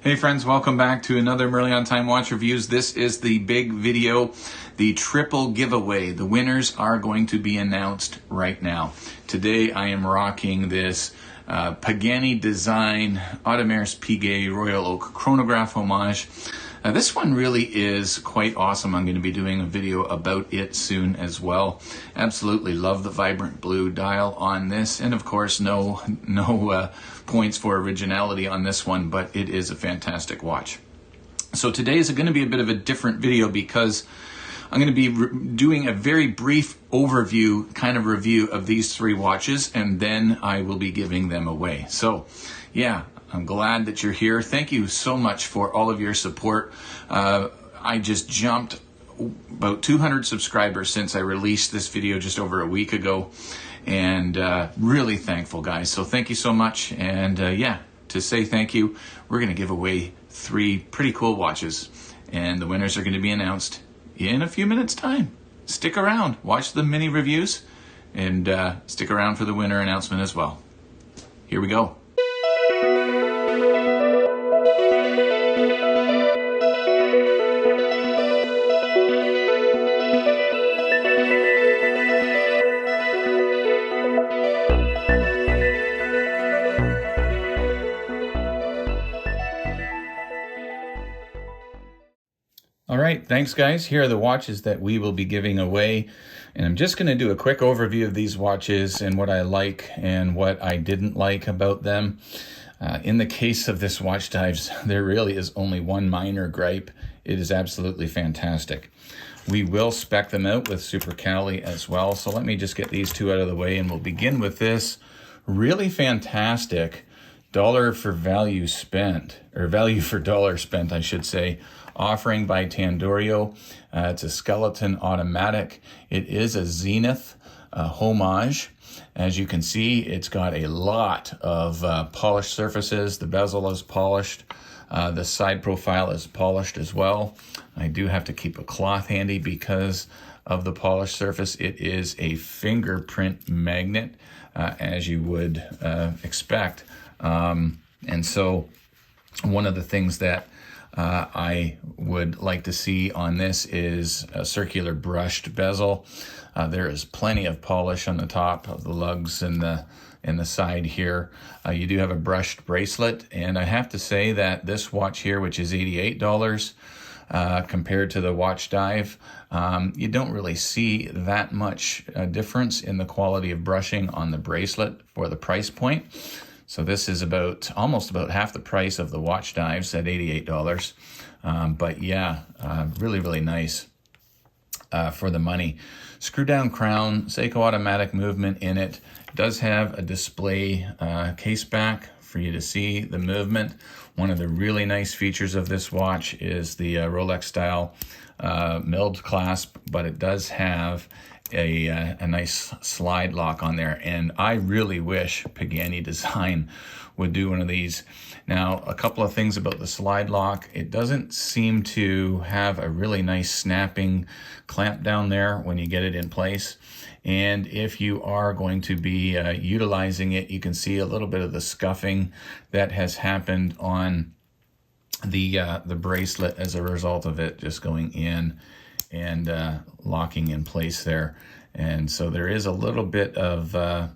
Hey friends, welcome back to another Merely on Time Watch Reviews. This is the big video, the triple giveaway. The winners are going to be announced right now. Today I am rocking this Pagani Design Audemars Piguet Royal Oak chronograph homage. This one really is quite awesome. I'm going to be doing a video about it soon as well. Absolutely love the vibrant blue dial on this, and of course no points for originality on this one, but it is a fantastic watch. So today is going to be a bit of a different video because I'm going to be doing a very brief overview kind of review of these three watches, and then I will be giving them away. So yeah, I'm glad that you're here. Thank you so much for all of your support. I just jumped about 200 subscribers since I released this video just over a week ago, and really thankful, guys. So thank you so much. And yeah, to say thank you, we're going to give away three pretty cool watches, and the winners are going to be announced in a few minutes time. Stick around, watch the mini reviews, and stick around for the winner announcement as well. Here we go. All right, thanks guys. Here are the watches that we will be giving away. And I'm just gonna do a quick overview of these watches and what I like and what I didn't like about them. In the case of this Watch Dives, there really is only one minor gripe. It is absolutely fantastic. We will spec them out with Super Cali as well. So let me just get these two out of the way, and we'll begin with this really fantastic dollar for value spent, or value for dollar spent, I should say, offering by Tandorio. It's a skeleton automatic. It is a Zenith homage. As you can see, it's got a lot of polished surfaces. The bezel is polished. The side profile is polished as well. I do have to keep a cloth handy because of the polished surface. It is a fingerprint magnet, as you would expect. And so one of the things that I would like to see on this is a circular brushed bezel. There is plenty of polish on the top of the lugs and the side here. You do have a brushed bracelet, and I have to say that this watch here, which is $88, compared to the Watch Dive, you don't really see that much difference in the quality of brushing on the bracelet for the price point. So this is almost about half the price of the Watch Dives at $88. But yeah, really, really nice for the money. Screw down crown, Seiko automatic movement in it. It does have a display case back for you to see the movement. One of the really nice features of this watch is the Rolex style milled clasp, but it does have a nice slide lock on there, and I really wish Pagani Design would do one of these. Now, a couple of things about the slide lock. It doesn't seem to have a really nice snapping clamp down there when you get it in place, and if you are going to be utilizing it, you can see a little bit of the scuffing that has happened on the bracelet as a result of it just going in and locking in place there. And so there is a little bit of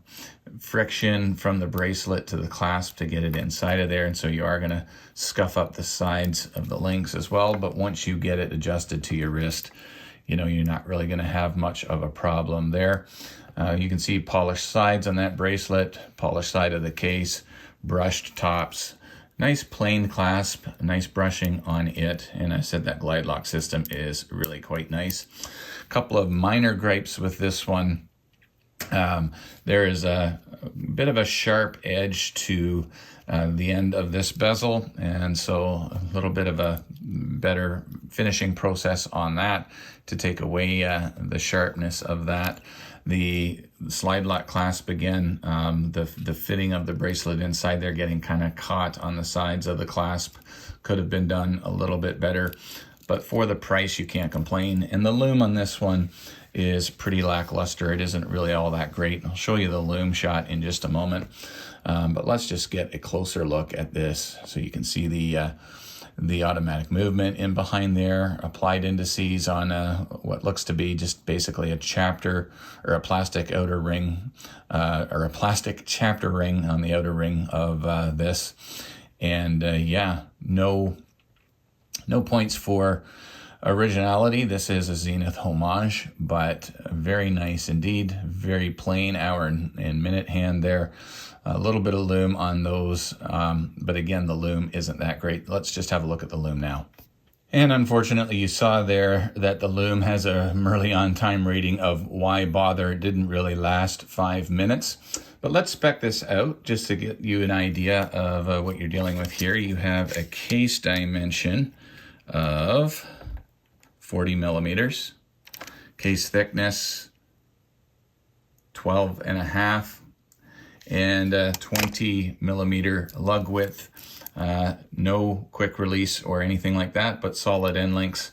friction from the bracelet to the clasp to get it inside of there, and so you are going to scuff up the sides of the links as well. But once you get it adjusted to your wrist, you know, you're not really going to have much of a problem there. You can see polished sides on that bracelet, polished side of the case, brushed tops. Nice plain clasp, nice brushing on it, and I said that glide lock system is really quite nice. A couple of minor gripes with this one. There is a bit of a sharp edge to the end of this bezel, and so a little bit of a better finishing process on that to take away the sharpness of that. The slide lock clasp again, the fitting of the bracelet inside there getting kind of caught on the sides of the clasp could have been done a little bit better, but for the price you can't complain. And the loom on this one is pretty lackluster. It isn't really all that great. I'll show you the lume shot in just a moment. But let's just get a closer look at this so you can see the automatic movement in behind there, applied indices on what looks to be just basically a chapter or a plastic outer ring, or a plastic chapter ring on the outer ring of this. And yeah, no points for originality. This is a Zenith homage, but very nice indeed. Very plain hour and minute hand there. A little bit of lume on those, but again, the lume isn't that great. Let's just have a look at the lume now. And unfortunately, you saw there that the lume has a Merlion time rating of why bother. It didn't really last 5 minutes. But let's spec this out just to get you an idea of what you're dealing with here. You have a case dimension of 40 millimeters, case thickness 12.5, and 20 millimeter lug width. No quick release or anything like that, but solid end links.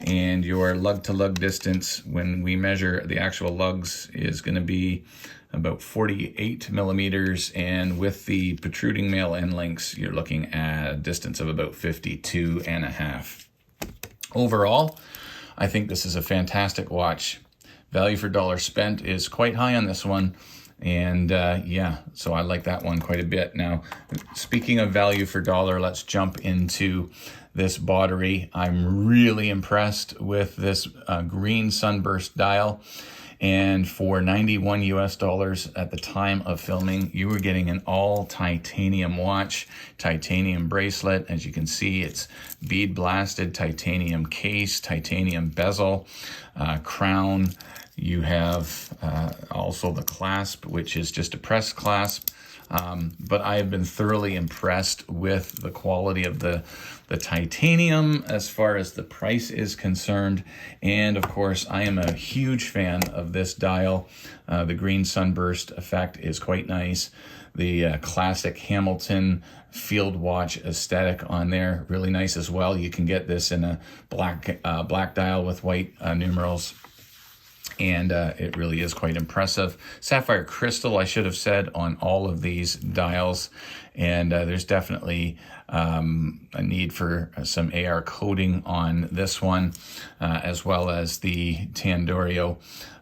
And your lug to lug distance when we measure the actual lugs is going to be about 48 millimeters, and with the protruding male end links you're looking at a distance of about 52.5. Overall, I think this is a fantastic watch. Value for dollar spent is quite high on this one. And yeah, so I like that one quite a bit. Now, speaking of value for dollar, let's jump into this Boddery. I'm really impressed with this green sunburst dial. And for $91 US at the time of filming, you were getting an all titanium watch, titanium bracelet. As you can see, it's bead blasted, titanium case, titanium bezel, crown. You have also the clasp, which is just a press clasp. But I have been thoroughly impressed with the quality of the titanium as far as the price is concerned. And of course, I am a huge fan of this dial. The green sunburst effect is quite nice. The classic Hamilton field watch aesthetic on there, really nice as well. You can get this in a black dial with white numerals. And it really is quite impressive. Sapphire crystal, I should have said, on all of these dials. And there's definitely a need for some AR coating on this one, as well as the Tandorio.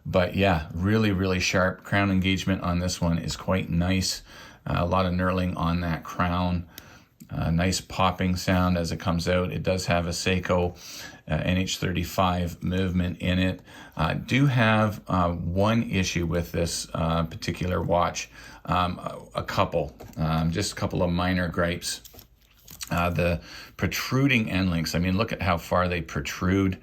But yeah, really, really sharp. Crown engagement on this one is quite nice. A lot of knurling on that crown. Nice popping sound as it comes out. It does have a Seiko NH35 movement in it. Do have one issue with this particular watch, just a couple of minor gripes. The protruding end links, I mean, look at how far they protrude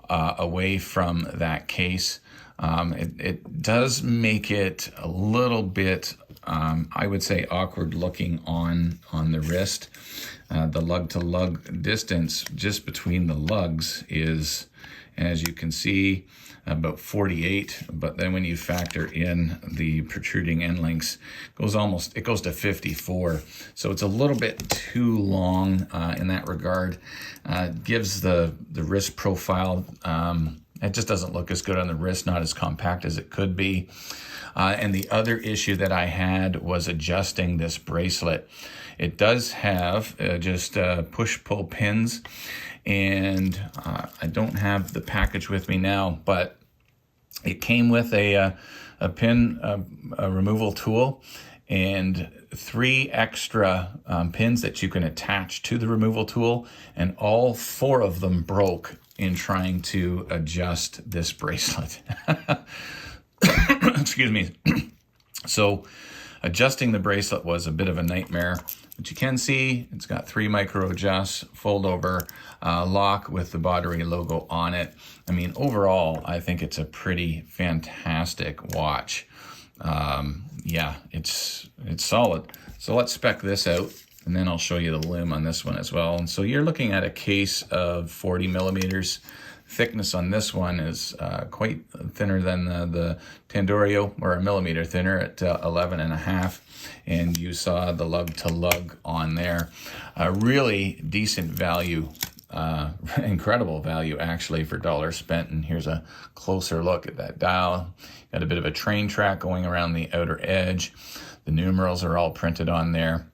away from that case. It does make it a little bit, I would say, awkward looking on the wrist. The lug-to-lug distance just between the lugs is, as you can see, about 48, but then when you factor in the protruding end links, it goes to 54. So it's a little bit too long in that regard. Gives the wrist profile, it just doesn't look as good on the wrist, not as compact as it could be. And the other issue that I had was adjusting this bracelet. It does have just push-pull pins, and I don't have the package with me now, but it came with a pin removal tool and 3 extra pins that you can attach to the removal tool, and all 4 of them broke in trying to adjust this bracelet. Excuse me. So adjusting the bracelet was a bit of a nightmare. But you can see it's got 3 micro adjusts, fold over lock with the Boddery logo on it. I mean, overall, I think it's a pretty fantastic watch. Yeah, it's solid. So let's spec this out, and then I'll show you the lume on this one as well. And so you're looking at a case of 40 millimeters. Thickness on this one is quite thinner than the Tandorio, or a millimeter thinner at 11.5. And you saw the lug to lug on there. Really decent value incredible value actually for dollars spent. And here's a closer look at that dial. Got a bit of a train track going around the outer edge. The numerals are all printed on there.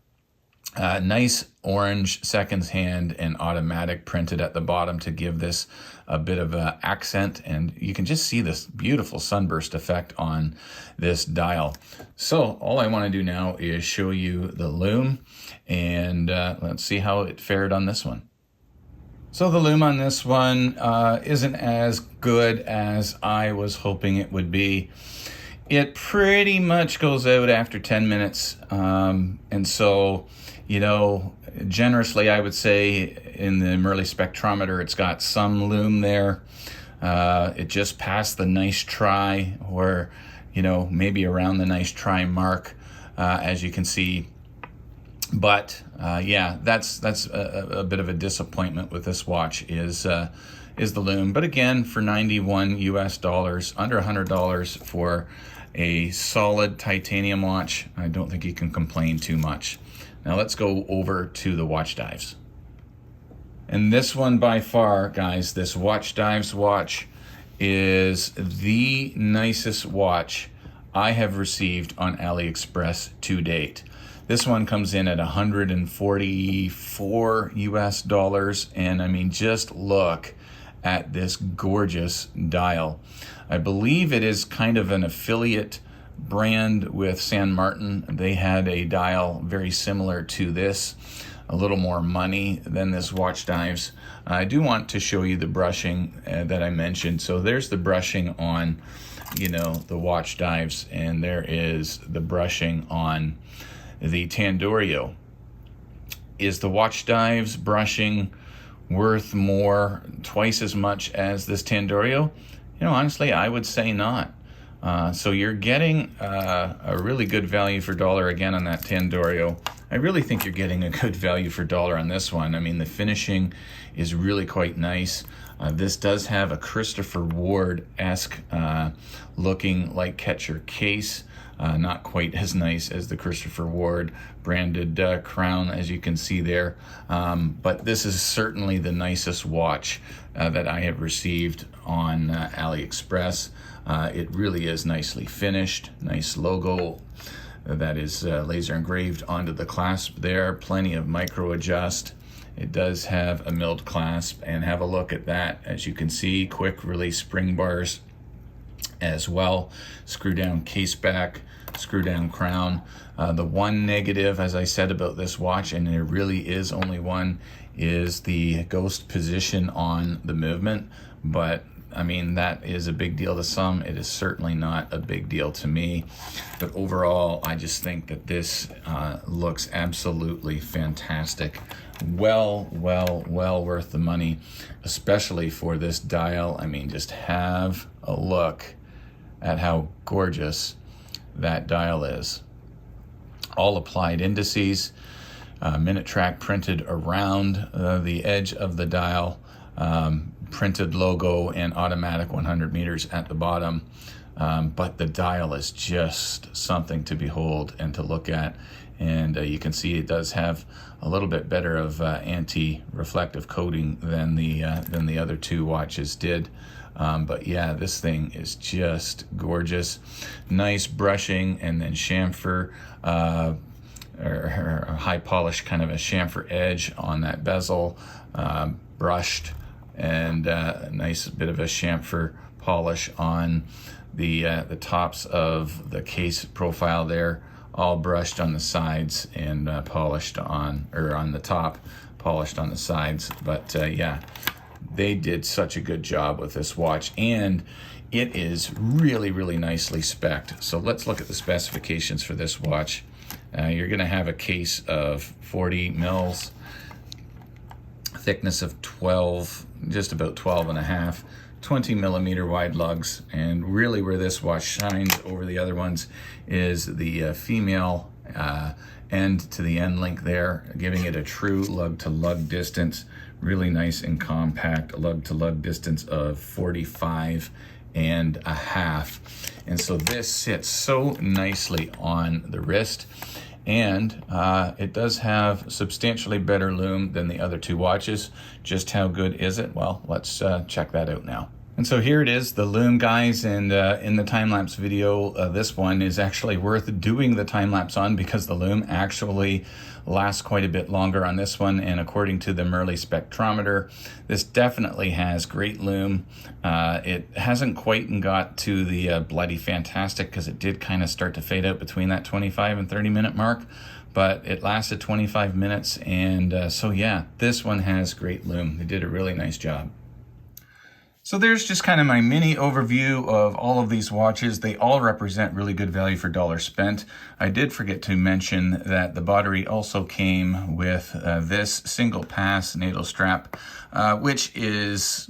Nice orange seconds hand and automatic printed at the bottom to give this a bit of an accent, and you can just see this beautiful sunburst effect on this dial. So all I want to do now is show you the loom, and let's see how it fared on this one. So the loom on this one isn't as good as I was hoping it would be. It pretty much goes out after 10 minutes, and so, you know, generously I would say in the Merle spectrometer it's got some loom there. It just passed the nice try, or, you know, maybe around the nice try mark, as you can see. But yeah, that's a bit of a disappointment with this watch is the loom. But again, for $91 US, under $100 for a solid titanium watch, I don't think you can complain too much. Now let's go over to the Watch Dives. And this one by far, guys, this Watch Dives watch is the nicest watch I have received on Aliexpress to date. This one comes in at $144 US, and I mean, just look at this gorgeous dial. I believe it is kind of an affiliate brand with San Martin. They had a dial very similar to this, a little more money than this Watch Dives. I do want to show you the brushing that I mentioned. So there's the brushing on, you know, the Watch Dives, and there is the brushing on the Tandorio. Is the Watch Dives brushing worth more, twice as much as this Tandorio? You know, honestly, I would say not. So you're getting a really good value for dollar again on that Tandorio. I really think you're getting a good value for dollar on this one. I mean, the finishing is really quite nice. This does have a Christopher Ward-esque looking light catcher case. Not quite as nice as the Christopher Ward branded crown, as you can see there. But this is certainly the nicest watch that I have received on AliExpress. It really is nicely finished, nice logo that is laser engraved onto the clasp there, plenty of micro adjust. It does have a milled clasp, and have a look at that. As you can see, quick release spring bars as well, screw down case back, screw down crown. The one negative, as I said about this watch, and there really is only one, is the ghost position on the movement. But I mean, that is a big deal to some. It is certainly not a big deal to me. But overall, I just think that this looks absolutely fantastic. Well worth the money, especially for this dial. I mean, just have a look at how gorgeous that dial is. All applied indices, minute track printed around the edge of the dial, printed logo and automatic 100 meters at the bottom. But the dial is just something to behold and to look at. And you can see it does have a little bit better of anti-reflective coating than the other two watches did. But yeah, this thing is just gorgeous. Nice brushing, and then chamfer, or high polish, kind of a chamfer edge on that bezel, brushed, and a nice bit of a chamfer polish on the tops of the case profile there, all brushed on the sides and polished on, or on the top, polished on the sides. But yeah, they did such a good job with this watch, and it is really nicely spec'd. So let's look at the specifications for this watch. You're going to have a case of 40 mils, thickness of 12, just about 12 and a half, 20 millimeter wide lugs. And really where this watch shines over the other ones is the female end to the end link there, giving it a true lug to lug distance. Really nice and compact lug to lug distance of 45 and a half. And so this sits so nicely on the wrist. and it does have substantially better lume than the other two watches. Just how good is it? Well, let's check that out now. And so here it is, the lume, guys, and in the time-lapse video, this one is actually worth doing the time-lapse on because the lume actually lasts quite a bit longer on this one, and according to the Merley spectrometer, this definitely has great lume. It hasn't quite got to the bloody fantastic, because it did kind of start to fade out between that 25 and 30 minute mark, but it lasted 25 minutes, and so yeah, this one has great lume. They did a really nice job. So there's just kind of my mini overview of all of these watches. They all represent really good value for dollar spent. I did forget to mention that the Boddery also came with this single pass natal strap, which is,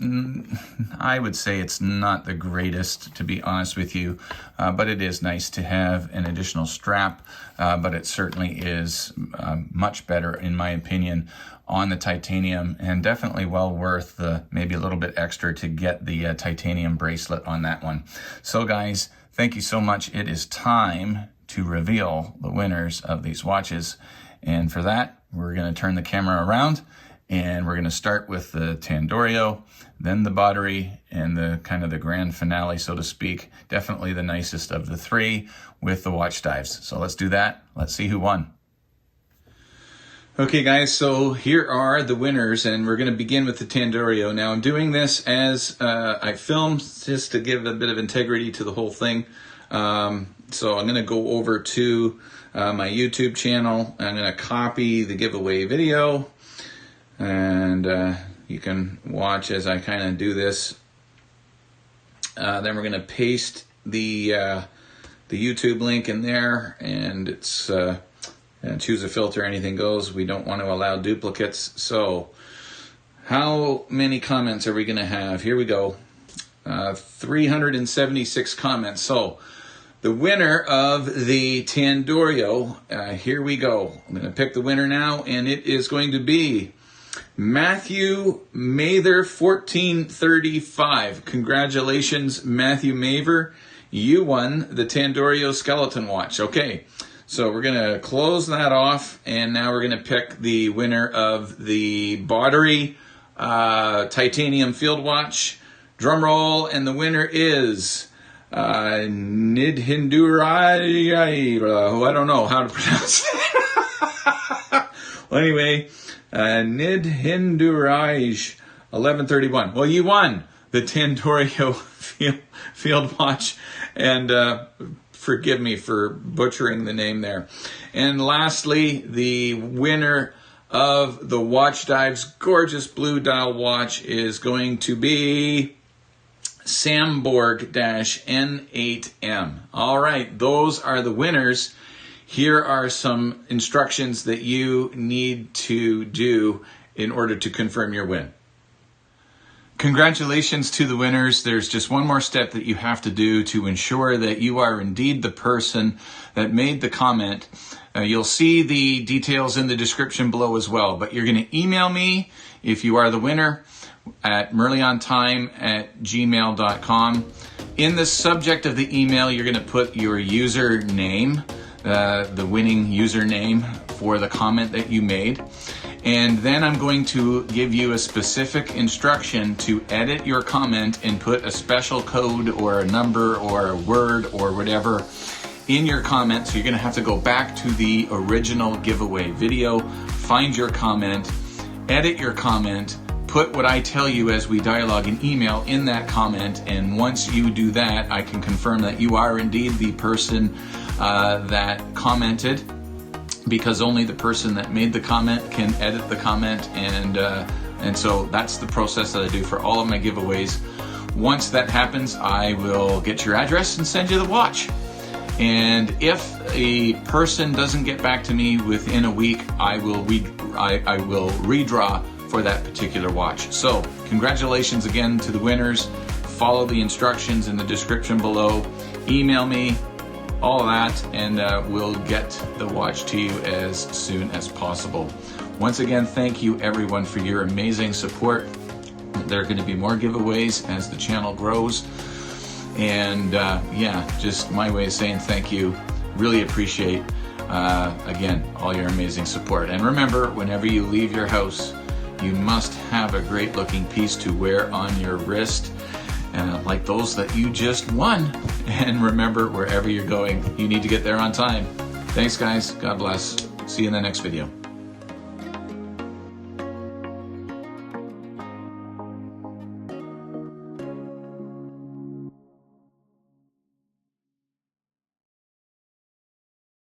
I would say it's not the greatest, to be honest with you, but it is nice to have an additional strap, but it certainly is much better, in my opinion, on the titanium, and definitely well worth the maybe a little bit extra to get the titanium bracelet on that one. So guys, thank you so much. It is time to reveal the winners of these watches, and for that we're going to turn the camera around, and we're going to start with the Tandorio, then the Boddery, and the kind of the grand finale, so to speak. Definitely the nicest of the three with the watch dives. So let's do that. Let's see who won. Okay guys, so here are the winners, and we're going to begin with the Tandorio. Now I'm doing this as I film, just to give a bit of integrity to the whole thing. So I'm going to go over to my YouTube channel. I'm going to copy the giveaway video, and you can watch as I kind of do this. Then we're going to paste the YouTube link in there, and it's... and choose a filter, anything goes. We don't want to allow duplicates. So how many comments are we going to have? Here we go. 376 comments. So the winner of the Tandorio, here we go. I'm going to pick the winner now, and it is going to be Matthew Mather 1435. Congratulations, Matthew Mather. You won the Tandorio skeleton watch. Okay. So we're going to close that off, and now we're going to pick the winner of the Boddery titanium field watch. Drum roll, and the winner is Nidhindurai. I don't know how to pronounce it. Well, anyway, Nidhindurai 1131. Well, you won the Tandorio field watch, and forgive me for butchering the name there. And lastly, the winner of the Watch Dive's gorgeous blue dial watch is going to be Samborg-N8M. All right, those are the winners. Here are some instructions that you need to do in order to confirm your win. Congratulations to the winners. There's just one more step that you have to do to ensure that you are indeed the person that made the comment. You'll see the details in the description below as well, but you're going to email me if you are the winner at merliontime@gmail.com. In the subject of the email, you're going to put your username, the winning username for the comment that you made. And then I'm going to give you a specific instruction to edit your comment and put a special code or a number or a word or whatever in your comment. So you're going to have to go back to the original giveaway video, find your comment, edit your comment, put what I tell you as we dialogue in email in that comment. And once you do that, I can confirm that you are indeed the person that commented, because only the person that made the comment can edit the comment, and so that's the process that I do for all of my giveaways. Once that happens, I will get your address and send you the watch. And if a person doesn't get back to me within a week, I will redraw for that particular watch. So congratulations again to the winners. Follow the instructions in the description below. Email me, all of that, and we'll get the watch to you as soon as possible. Once again, thank you everyone for your amazing support. There are going to be more giveaways as the channel grows, and yeah, just my way of saying thank you. Really appreciate Again, all your amazing support. And remember, whenever you leave your house, you must have a great looking piece to wear on your wrist, like those that you just won. And remember, wherever you're going, you need to get there on time. Thanks guys, God bless. See you in the next video.